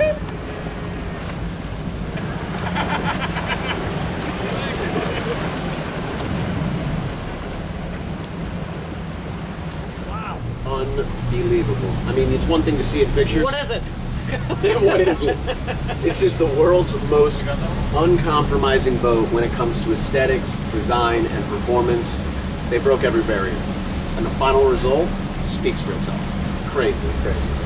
it? Wow. Unbelievable. I mean, it's one thing to see it in pictures. What is it? What is it? This is the world's most uncompromising boat when it comes to aesthetics, design, and performance. They broke every barrier. And the final result speaks for itself. Crazy, crazy, crazy.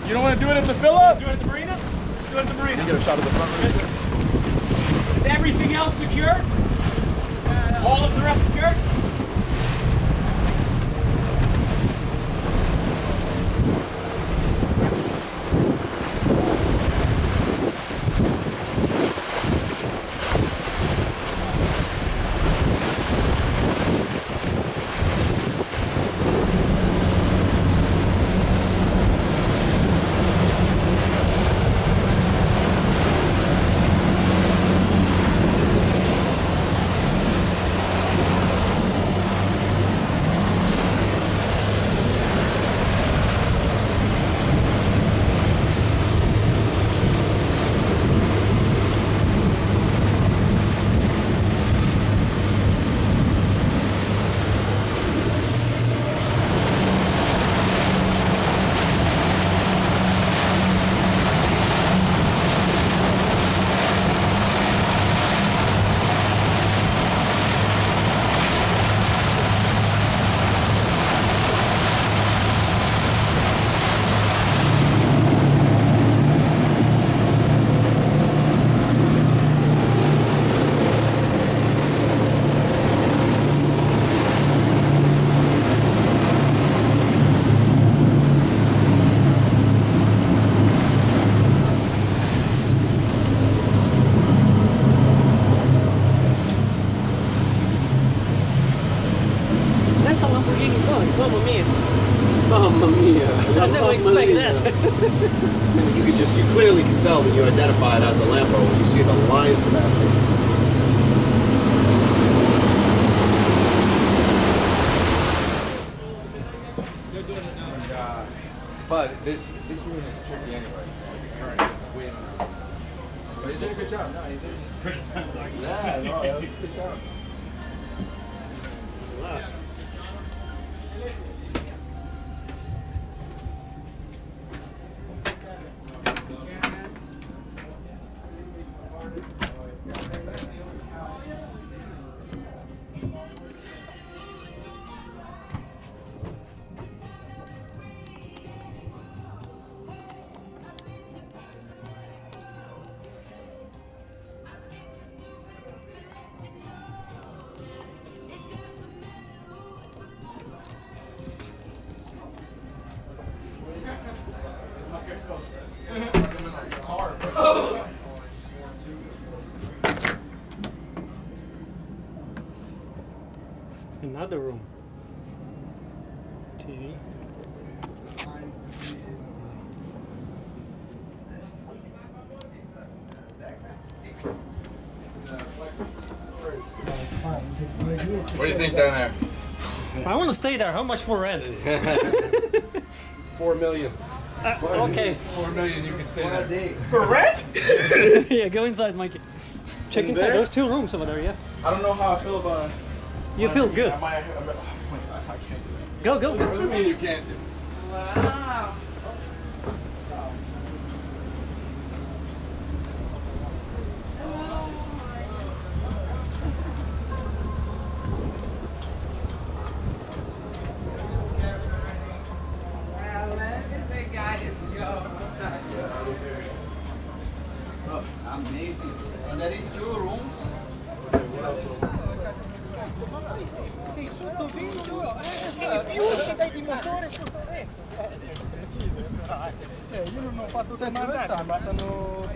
You don't want to do it at the fill-up? Do it at the marina? Do it at the marina. You get a shot of the front. Is everything else secured? All of the rest secured? That's a Lamborghini boat. Mamma mia. Mamma mia. I never expected that. You clearly can tell that you identify it as a Lambo when you see the lines of that thing. But this room is tricky anyway. Wind. He did a good job. No, he did. Yeah, no, that was a good job. Another room. TV. What do you think down there? I want to stay there. How much for rent? 4 million. Okay. 4 million, you can stay What a there. day. For rent? Yeah, go inside, Mikey. Check In inside. there? There's 2 rooms over there, yeah. I don't know how I feel about it. You feel good. Oh my God, I can't do it. Go, go, What do go. you mean you can't do? Wow. Well, let the guys go. Oh, amazing. And there is 2 rooms. Sì, sotto vinto, in più se dai di motore sotto cioè io non ho fatto domanda, ma stanno